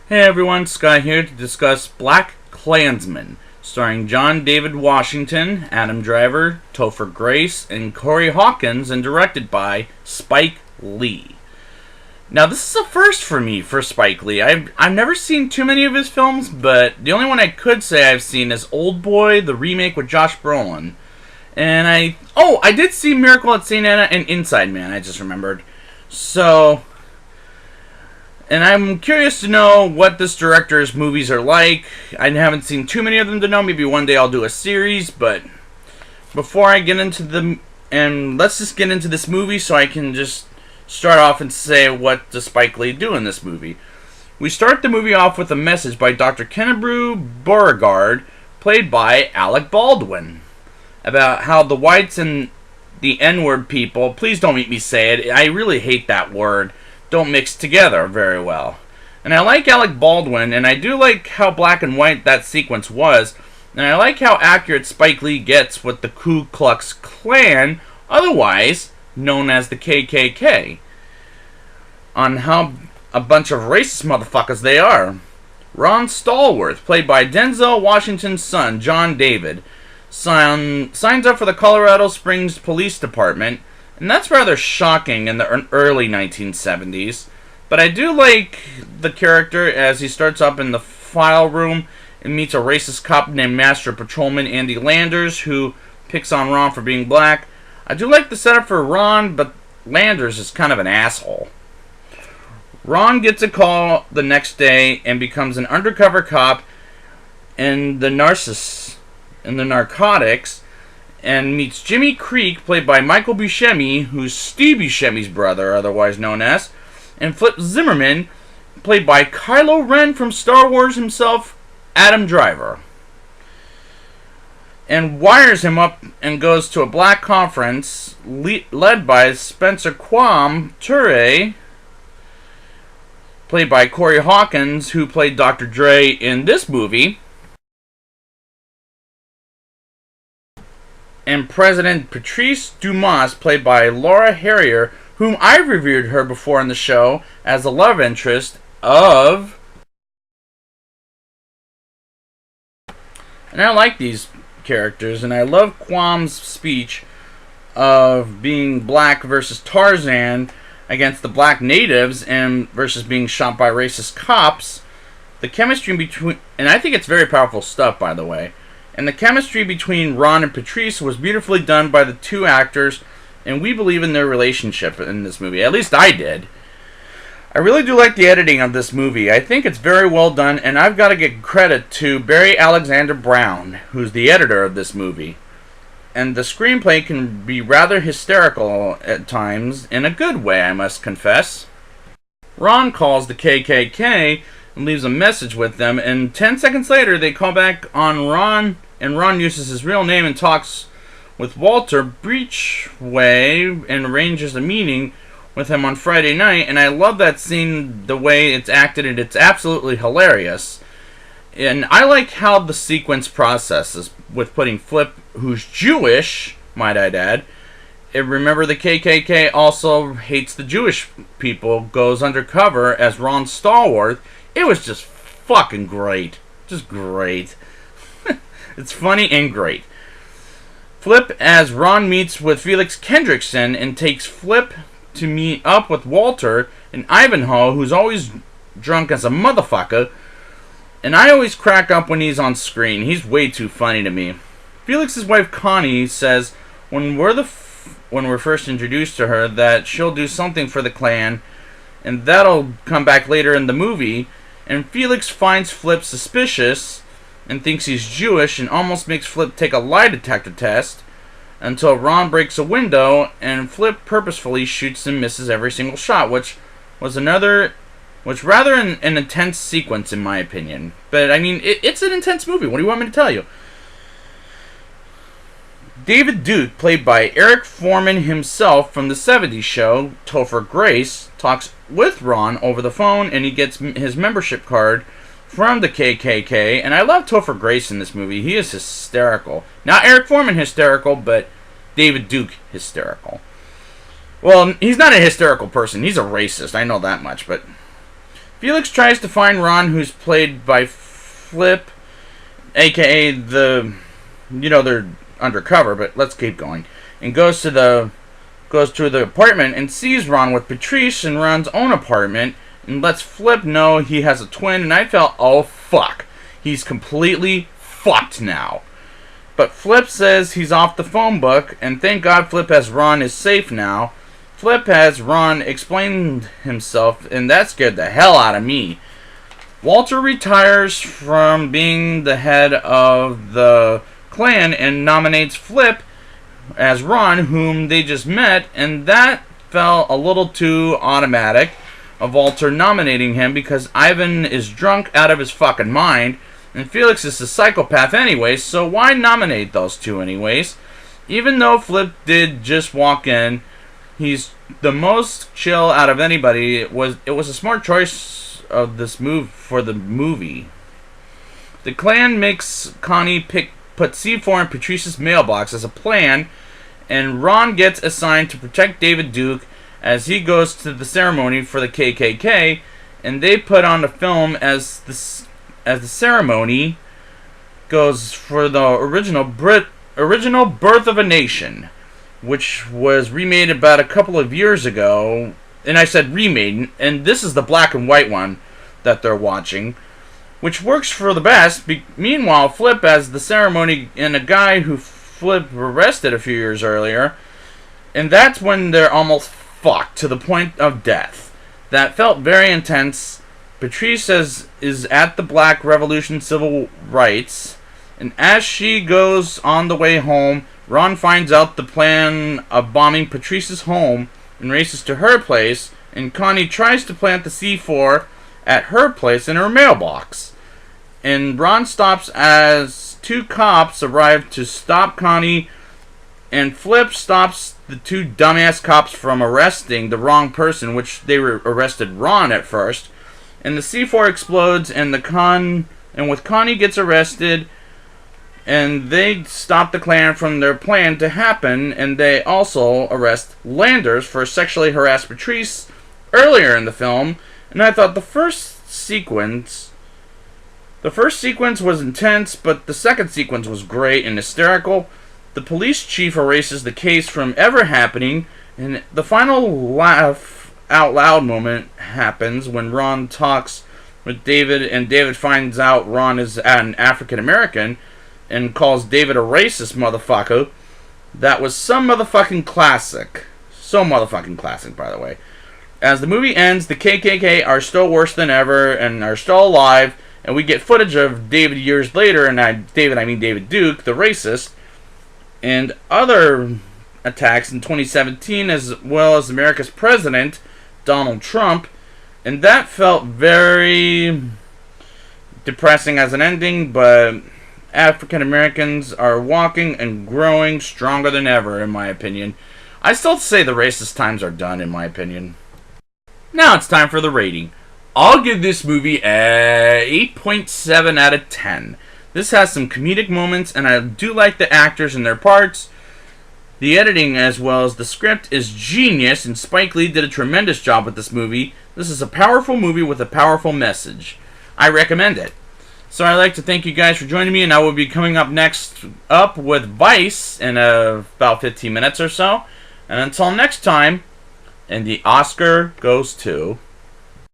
Hey everyone, Sky here to discuss BlacKkKlansman, starring John David Washington, Adam Driver, Topher Grace, and Corey Hawkins, and directed by Spike Lee. Now, this is a first for me for Spike Lee. I've never seen too many of his films, but the only one I could say I've seen is Old Boy, the remake with Josh Brolin. And I did see Miracle at St. Anna and Inside Man, I just remembered. And I'm curious to know what this director's movies are like. I haven't seen too many of them to know. Maybe one day I'll do a series, but before I get into them, and let's just get into this movie so I can just start off and say what does Spike Lee do in this movie. We start the movie off with a message by Dr. Kennebrew Beauregard, played by Alec Baldwin, about how the whites and the N-word people, please don't make me say it, I really hate that word, don't mix together very well. And I like Alec Baldwin, and I do like how black and white that sequence was, and I like how accurate Spike Lee gets with the Ku Klux Klan, otherwise known as the KKK, on how a bunch of racist motherfuckers they are. Ron Stallworth, played by Denzel Washington's son, John David, signs up for the Colorado Springs Police Department, and that's rather shocking in the early 1970s. But I do like the character as he starts up in the file room and meets a racist cop named Master Patrolman Andy Landers, who picks on Ron for being black. I do like the setup for Ron, but Landers is kind of an asshole. Ron gets a call the next day and becomes an undercover cop in the narcotics, and meets Jimmy Creek, played by Michael Buscemi, who's Steve Buscemi's brother, otherwise known as, and Flip Zimmerman, played by Kylo Ren from Star Wars himself, Adam Driver, and wires him up and goes to a black conference led by Spencer Quam Ture, played by Corey Hawkins, who played Dr. Dre in this movie, and President Patrice Dumas, played by Laura Harrier, whom I've reviewed her before on the show as the love interest of... And I like these characters, and I love Quam's speech of being black versus Tarzan against the black natives and versus being shot by racist cops. The chemistry between... And I think it's very powerful stuff, by the way. And the chemistry between Ron and Patrice was beautifully done by the two actors, and we believe in their relationship in this movie. At least I did. I really do like the editing of this movie. I think it's very well done, and I've got to give credit to Barry Alexander Brown, who's the editor of this movie. And the screenplay can be rather hysterical at times, in a good way, I must confess. Ron calls the KKK and leaves a message with them, and 10 seconds later they call back on Ron, and Ron uses his real name and talks with Walter Breachway and arranges a meeting with him on Friday night, and I love that scene, the way it's acted, and it's absolutely hilarious. And I like how the sequence processes with putting Flip, who's Jewish, might I add, and remember the KKK also hates the Jewish people, goes undercover as Ron Stallworth. It was just fucking great. Just great. It's funny and great. Flip, as Ron meets with Felix Kendrickson and takes Flip to meet up with Walter and Ivanhoe, who's always drunk as a motherfucker. And I always crack up when he's on screen. He's way too funny to me. Felix's wife Connie says when we're first introduced to her that she'll do something for the Klan, and that'll come back later in the movie. And Felix finds Flip suspicious and thinks he's Jewish and almost makes Flip take a lie detector test until Ron breaks a window and Flip purposefully shoots and misses every single shot, which rather an intense sequence in my opinion. But I mean, it's an intense movie. What do you want me to tell you? David Duke, played by Eric Foreman himself from the 70s show Topher Grace, talks with Ron over the phone, and he gets his membership card from the KKK. And I love Topher Grace in this movie. He is hysterical. Not Eric Foreman hysterical, but David Duke hysterical. Well, he's not a hysterical person. He's a racist. I know that much. But Felix tries to find Ron, who's played by Flip, aka they're undercover, but let's keep going. And goes to the apartment and sees Ron with Patrice in Ron's own apartment, and lets Flip know he has a twin. And I felt, oh fuck, he's completely fucked now. But Flip says he's off the phone book, and thank God Flip has Ron is safe now. Flip has Ron explain himself, and that scared the hell out of me. Walter retires from being the head of the clan and nominates Flip as Ron, whom they just met, and that felt a little too automatic of Walter nominating him, because Ivan is drunk out of his fucking mind, and Felix is a psychopath anyways, so why nominate those two anyways? Even though Flip did just walk in, he's the most chill out of anybody. It was a smart choice of this move for the movie. The clan makes Connie put C4 in Patrice's mailbox as a plan, and Ron gets assigned to protect David Duke as he goes to the ceremony for the KKK, and they put on the film as the ceremony goes for the original Birth of a Nation, which was remade about a couple of years ago. And I said remade, and this is the black and white one that they're watching, which works for the best. Meanwhile, Flip has the ceremony and a guy who Flip arrested a few years earlier, and that's when they're almost fucked to the point of death. That felt very intense. Patrice is at the Black Revolution Civil Rights, and as she goes on the way home, Ron finds out the plan of bombing Patrice's home and races to her place, and Connie tries to plant the C4 at her place in her mailbox. And Ron stops as two cops arrive to stop Connie, and Flip stops the two dumbass cops from arresting the wrong person, which they arrested Ron at first. And the C4 explodes, and with Connie gets arrested, and they stop the clan from their plan to happen, and they also arrest Landers for sexually harassed Patrice earlier in the film. And I thought the first sequence was intense, but the second sequence was great and hysterical. The police chief erases the case from ever happening, and the final laugh out loud moment happens when Ron talks with David, and David finds out Ron is an African American and calls David a racist motherfucker. That was some motherfucking classic. So motherfucking classic, by the way. As the movie ends, the KKK are still worse than ever and are still alive, and we get footage of David years later, and I mean David Duke, the racist, and other attacks in 2017, as well as America's president, Donald Trump, and that felt very depressing as an ending, but African Americans are walking and growing stronger than ever, in my opinion. I still say the racist times are done, in my opinion. Now it's time for the rating. I'll give this movie a 8.7 out of 10. This has some comedic moments, and I do like the actors and their parts. The editing as well as the script is genius, and Spike Lee did a tremendous job with this movie. This is a powerful movie with a powerful message. I recommend it. So I'd like to thank you guys for joining me, and I will be coming up next up with Vice in about 15 minutes or so. And until next time, and the Oscar goes to...